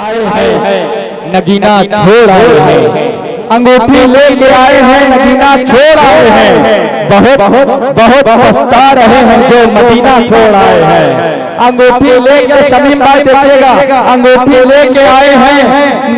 आए हैं नगीना छोड़ आए हैं, अंगूठी लेके आए हैं नगीना छोड़ आए हैं। बहुत बहुत पछता रहे हैं जो मदीना छोड़ आए हैं। अंगूठी लेके शमीम भाई देखिएगा, अंगूठी लेके आए हैं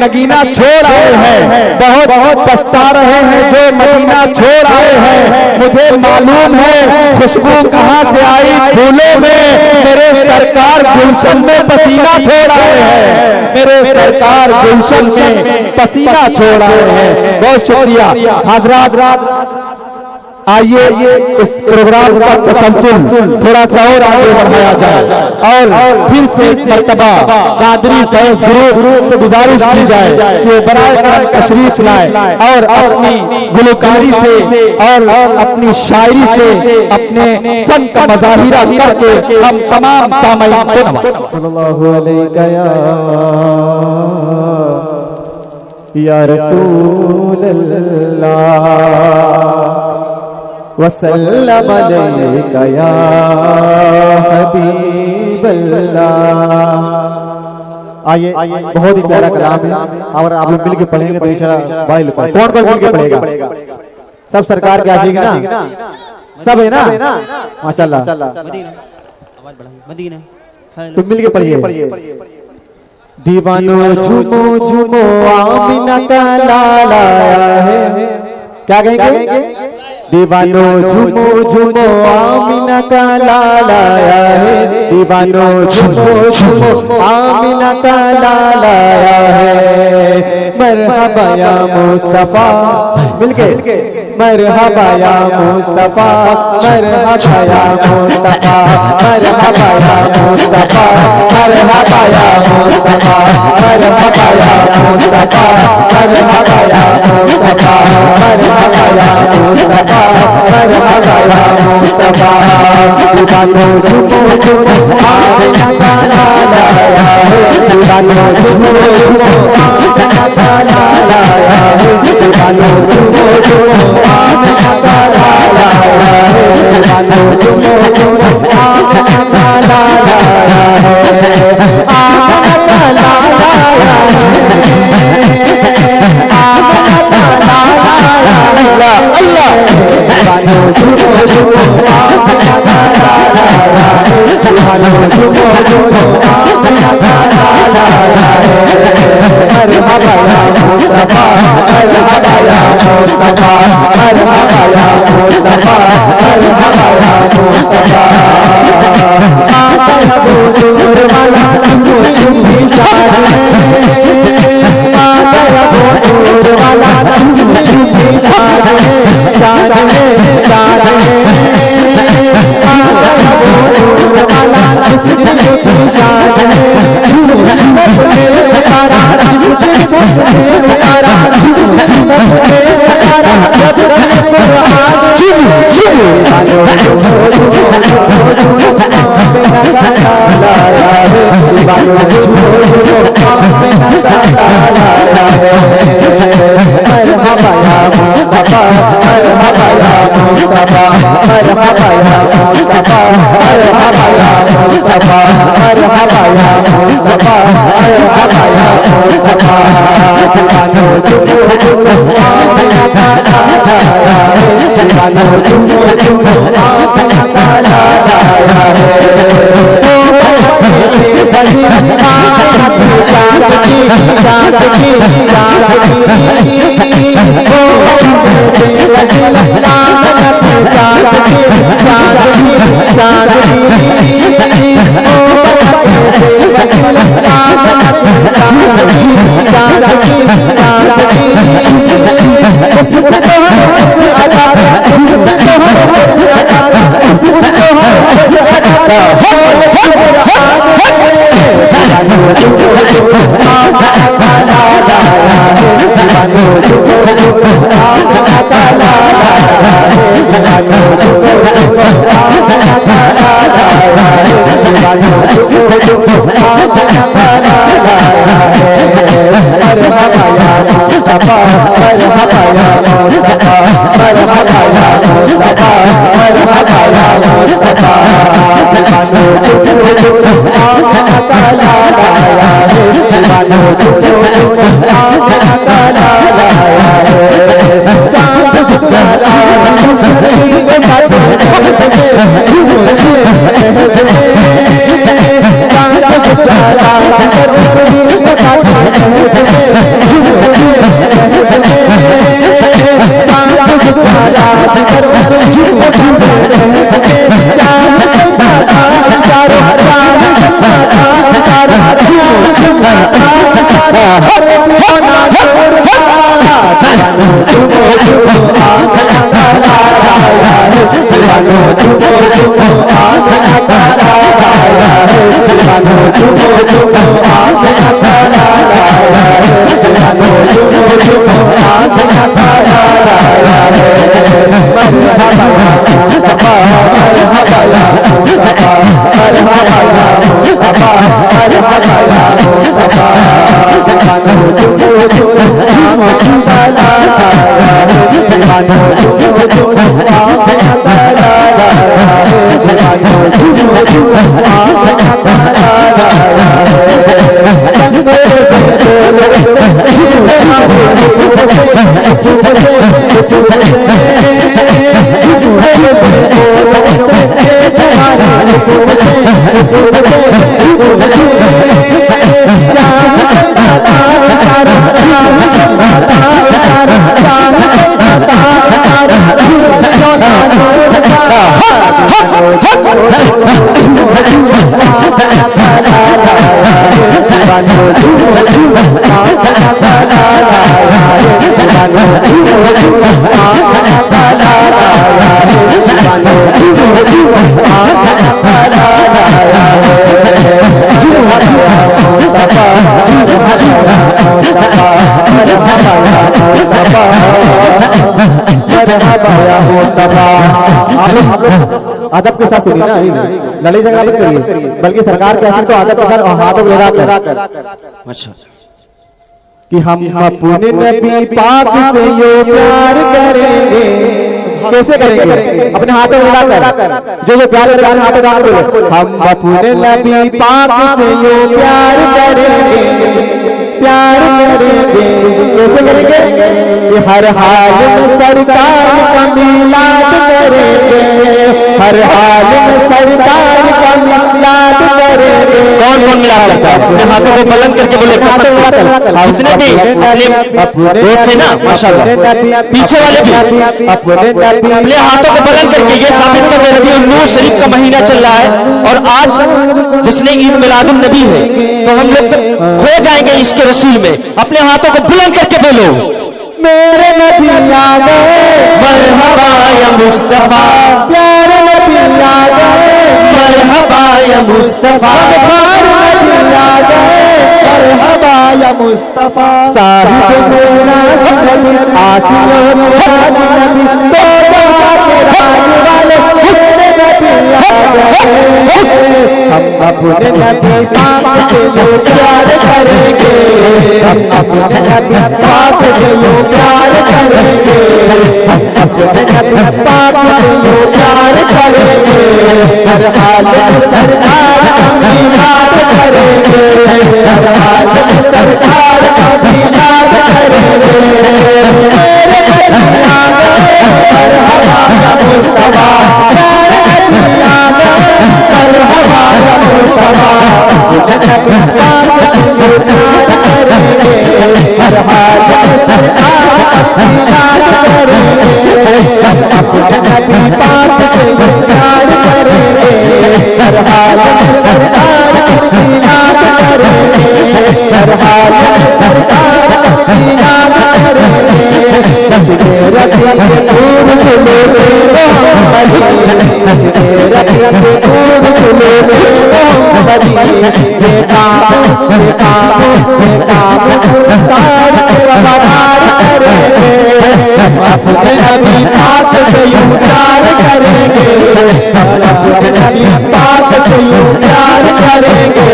नगीना छोड़ आए हैं। बहुत पछता रहे हैं जो मदीना छोड़ आए हैं। मुझे मालूम है खुशबू कहाँ से आई फूलों में, मेरे सरकार गुलशन में पसीना छोड़ आए हैं। मेरे सरकार गुलशन में पसीना छोड़ आए हैं। बहुत शुक्रिया हजरात। आइए इस प्रोग्राम का तसलसल थोड़ा सा और आगे बढ़ाया जाए और फिर से मर्तबा कादरी फैज गुरु से गुजारिश की जाए कि बराए करम तशरीफ लाए और अपनी गुलकारी से और अपनी शायरी से अपने फन का मज़ाहिरा करके हम तमाम सामईन को नवाजें। सल्लल्लाहु अलैका या रसूल अल्लाह वसल्लम अलैका या हबीब अल्लाह। आइए बहुत ही प्यारा कलाम है और आप लोग मिलके पढ़ेंगे तो इंशाल्लाह बड़ा लुत्फ। कौन मिलके पढ़ेगा? सब सरकार के आशिक ना, सब है ना माशाल्लाह। तुम मिलके पढ़िए। दीवानो झूमो झूमो आमिना का लाल आया है। क्या कहेंगे? दीवानो झूमो झूमो आमिना का लाल आया है। दीवानो झूमो झूमो आमिना का लाल आया है। मरहबा या मुस्तफा, मिलके मरहबा या मुस्तफा, मरहबा या मुस्तफा, मरहबा या मुस्तफा, मरहबा या मुस्तफा, मरहबा या मुस्तफा, मरहबा या मुस्तफा, मरहबा या मुस्तफा, मरहबा या मुस्तफा। दीवानो झूमो झूमो आमिना का लाल आया है। दीवानो झूमो झूमो आमिना का लाल आया है। दीवानो झूमो झूमो आमिना का लाल आया है। दीवानो झूमो झूमो आमिना का लाल आया है। आमिना का लाल आया है। आमिना का लाल आया है। अल्लाह दीवानो झूमो झूमो आमिना का लाल आया है। दीवानो झूमो झूमो आमिना का लाल आया है। मरहबा या मुस्तफा, मरहबा या मुस्तफा, मरहबा या मुस्तफा, मरहबा या मुस्तफा। आता है हुजूर वाला झूठी शान है। आता है हुजूर वाला झूठी शान है, शान है, शान है। आता है हुजूर वाला झूठी शान है। दीवानों झूमो झूमो आमना का लाला आया है। चांद झुका धरती में झूमो झूमो चांद झुका धरती में अदब के साथ सुनिए ना, लड़ाई झगड़ा मत करिए, बल्कि सरकार के आसन को अदब के साथ हाथों में लगाकर कि हम अपने नबी पाक से यो प्यार करेंगे। कैसे करेंगे? अपने हाथों में लगाकर, जो प्यार करेंगे अपने हाथों में लगाकर बोले, हम अपने नबी पाक से यो प्यार करेंगे, प्यार करेंगे। कैसे करेंगे? कि हर हाल में सरकार का मिलाद करेंगे, हर हाल में सरकार का मिलाद करेंगे। कौन कौन मिलाद करता है? अपने हाथों को बुलंद करके बोले, जितने भी अपने दोस्त है ना, माशाल्लाह, पीछे वाले भी अपने हाथों को बुलंद करके ये साबित कर रहे हैं नूर शरीफ का महीना चल रहा है और आज जिसने ईद मिलादुन नबी है, तो हम लोग सब खो जाएंगे इसके रसूल में। अपने हाथों को बुलंद करके बोलो, मेरे नबी आ गए, मरहबा या मुस्तफा, प्यारे नबी आ गए, मरहबा या मुस्तफा, नबी आ गए, मरहबा या मुस्तफा। साहिब मेरा नबी, आसियों मेरा नबी, तो जहां के राज वाले मेरे नबी आ गए। हम अपने नबी पाक से जो प्यार करेंगे, हम अपने नबी पाक से जो प्यार करेंगे, हम अपने नबी पाक से जो प्यार करेंगे, हर हाल में सरकार का मिलाद करेंगे, हर हाल में सरकार का मिलाद करेंगे। मेरे नबी आ गए, मरहबा या मुस्तफा, मेरे नबी आ गए, मरहबा या मुस्तफा। नबी पाक से जो प्यार करेंगे, हर हाल में सरकार का मिलाद करेंगे, अपने नबी पाक से जो प्यार करेंगे, हर हाल में सरकार का मिलाद करेंगे, हर हाल में सरकार का मिलाद करेंगे। नजरे रखिए खूब चुले मोहम्मदी, नजरे रखिए खूब चुले मोहम्मदी। ये काम सरकार के वफादार करेंगे, अपने नबी पाक से यूं प्यार करेंगे, अपने नबी पाक से यूं प्यार करेंगे,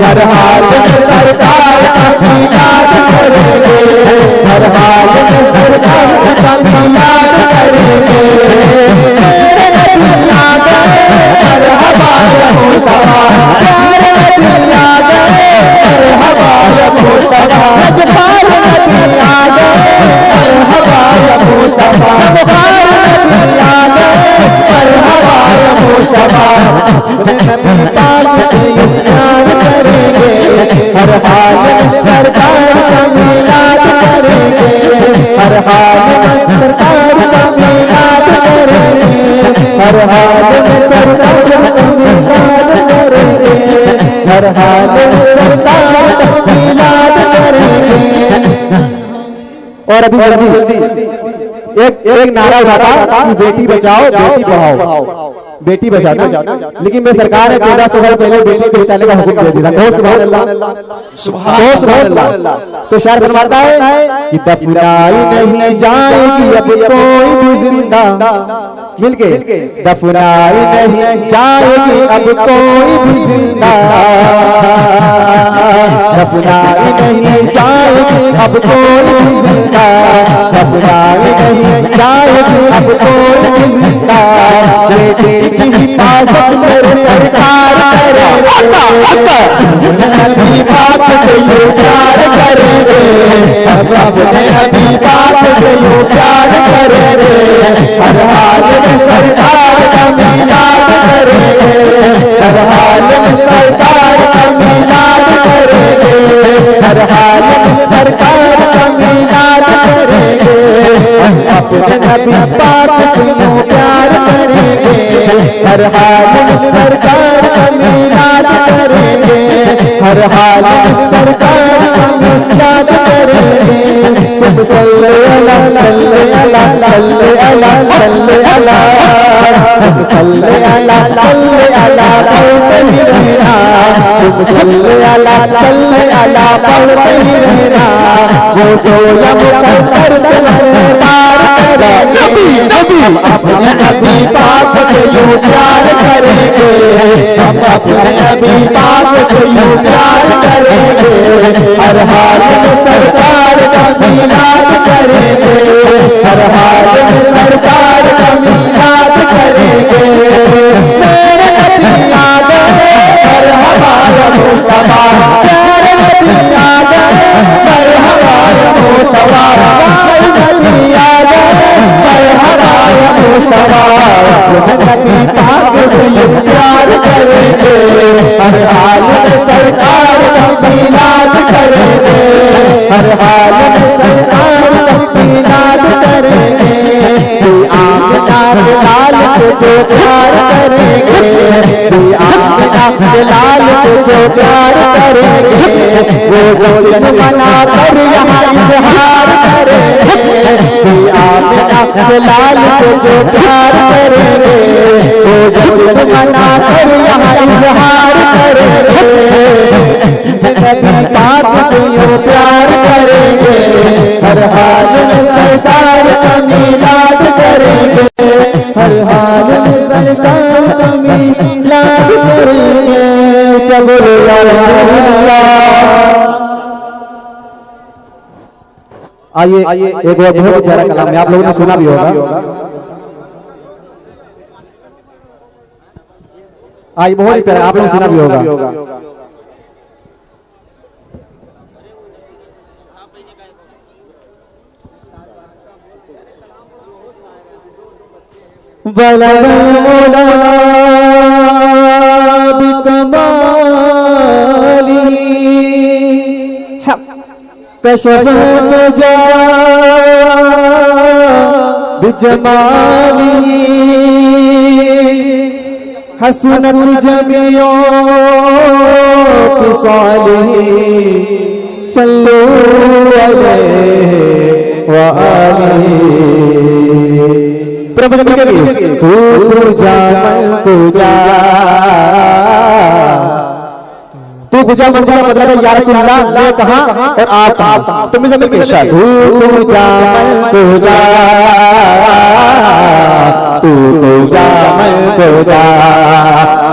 हर हाल में सरकार का मिलाद करेंगे, हर हाल में सरकार का मिलाद करेंगे। मेरे नबी आ गए, मरहबा या मुस्तफा, मेरे नबी आ गए, मरहबा या हर हाल में सरकार का मिलाद करेंगे, हर हाल में सरकार का मिलाद करेंगे, हर हाल में सरकार का मिलाद करेंगे, हर हाल में सरकार का मिलाद करेंगे। और अभी जल्दी एक नारा उठाता कि बेटी बचाओ बेटी पढ़ाओ, बेटी बचाना, लेकिन मैं सरकार ने 1400 साल पहले बेटी को बचाने का हुक्म दे दिया था। सुभान अल्लाह, सुभान अल्लाह। तो शायर फरमाता है कि दफनाई नहीं जाएगी अब कोई भी जिंदा, मिलके दफनाई नहीं जाएगी अब कोई भी जिंदा, दफनाई नहीं जाएगी अब कोई भी जिंदा, दफनाई नहीं जाएगी अब कोई भी जिंदा, बेटे की हिफाजत मेरे सरकार करेंगे, नबी पाक से यूं प्यार करेंगे, अब अपने नबी पाक से यूं प्यार करेंगे, हर हाल में सरकार का मिलाद करेंगे, हर हाल में सरकार का मिलाद करेंगे, हर हाल में सरकार का मिलाद करेंगे, अपने नबी पाक से यूं प्यार करेंगे, हर हाल में सरकार का मिलाद करेंगे, हर हाल में सरकार का मिलाद करेंगे। तुम सल्ले अला सल्ले अला सल्ले अला सल्ले अला, तुम सल्ले अला सल्ले अला पढ़ते ही रहना, तुम सल्ले अला सल्ले अला पढ़ते ही रहना, वो सोया मुकद्दर तुम्हारे पार करेंगे, हम अपने नबी पाक से यूं प्यार करेंगे, हम अपने नबी पाक से यूं प्यार करेंगे, हर हाल में सरकार का मिलाद करेंगे, हर हाल में सरकार का मिलाद करेंगे। मेरे नबी आ गए मरहबा या मुस्तफा, मेरे नबी आ गए मरहबा या मुस्तफा, मेरे नबी आ गए मरहबा या मुस्तफा, नबी पाक से यूं प्यार करेंगे, हर हाल में सरकार का मिलाद करेंगे, हर हाल में सरकार का मिलाद करेंगे। आमिना के लाल को जो प्यार करेंगे, आमिना के लाल को जो प्यार करेंगे, वो जश्न मना कर यहाँ इज़हार करेंगे, आमिना के लाल को जो प्यार करेंगे, वो जश्न मना कर यहाँ इज़हार करेंगे, नबी पाक से यूं प्यार करेंगे, हर हाल में सरकार का मिलाद करेंगे, हर हाल में सरकार का मिलाद करेंगे। चलो या रसूल अल्लाह। आइए एक और बहुत प्यारा कलाम है, आप लोगों ने सुना भी होगा। आइए बहुत ही प्यारा, आप लोगों ने सुना भी होगा। बलगल मौला बिकमाली कशफ नजा बिजमाली हसनत जमियो फिसालिही सल्लू अलैहि व आलिही। तू पूजा मन पूजा, तू पूजा मन पूजा मतलब है या रसूल अल्लाह, मैं कहां और आप कहां, तुम से मिलके इरशाद। तू पूजा मन पूजा, तू पूजा मन पूजा,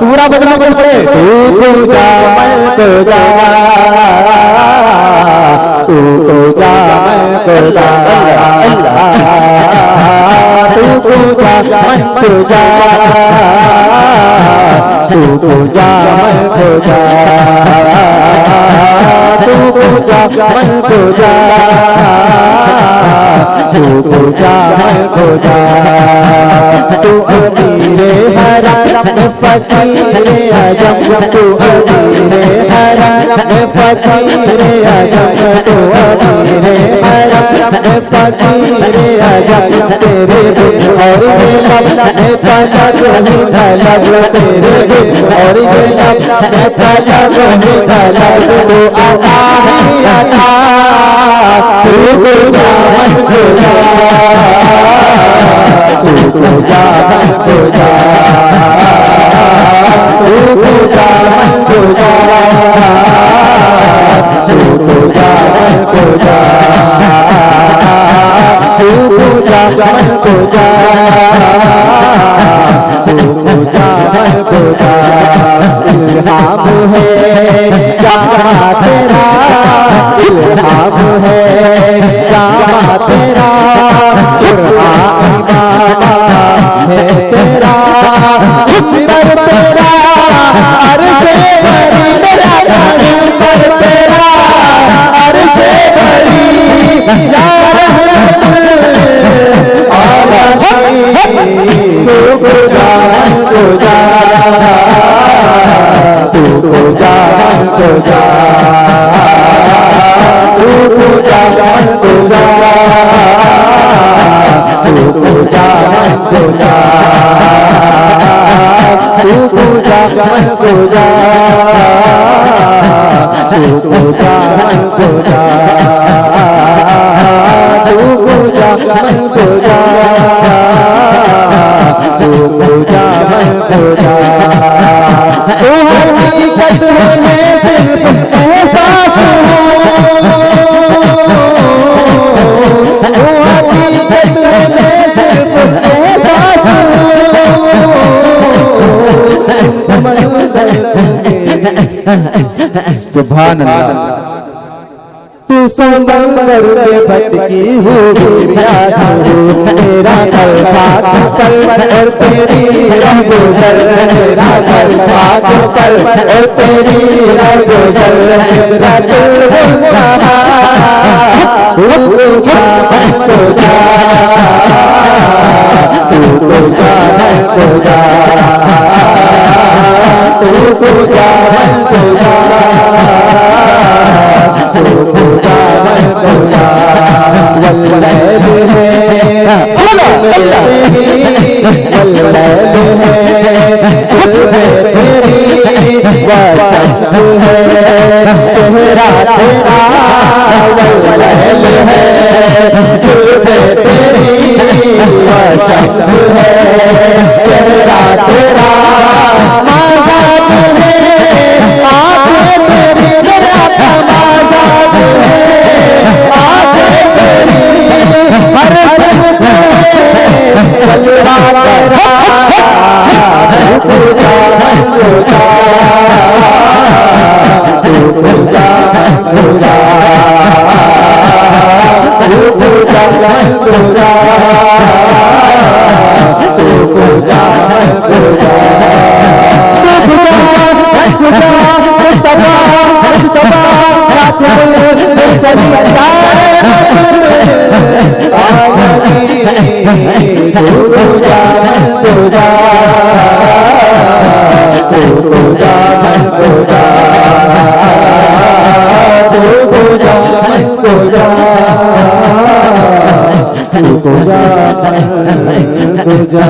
सूरा बजना बोल पड़े। तू पूजा मन पूजा, तू पूजा मन पूजा, तू पूजा मन पूजा, तू पूजा मन पूजा, तू पूजा मन पूजा, तू पूजा मन पूजा। तू अमीरे हरम फकीरे अजम, तू अमीरे हरम फकीर आजम तो अमीरे हरम फकीर आजम तेरे बिन और ये लब मैं तलब ही तलब तेरे बिन और ये लब मैं तलब ही तलब तो अता ही अता तू पूजा मन पूजा तू पूजा मन पूजा तू पूजा मन पूजा तू पूजा मन पूजा तू पूजा मन पूजा तू पूजा मन पूजा इल्हाम है जामा तेरा इल्हाम है जामा तेरा कुरान इमामा है तेरा पर तेरा अर्शे बरी मेरा पर तेरा अर्शे बरी या रहमत आलमीन तू पूजा पूजा तू पूजा पूजा तू पूजा पूजा तू पूजा पूजा तू पूजा पूजा तू पूजा पूजा तू पूजा पूजा तू पूजा पूजा तू हकीकत है मैं सिर्फ एहसास हूँ तू हकीकत है मैं सिर्फ एहसास सुभान अल्लाह। तू समंदर में भटकी हुई प्यास हो तेरा कल पाक कल और तेरी राह गुजर तेरा कल पाक कल और तेरी राह गुजर तेरा दिल बुलंदा तू जा तू जा तू जा तू जा तू जा तू जा पूजा पूजा वल्लैल है वल्लैल है जुल्फे तेरी वशम्स है चेहरा तेरा वल्लैल है जुल्फे तेरी वशम्स है चेहरा तेरा पूजा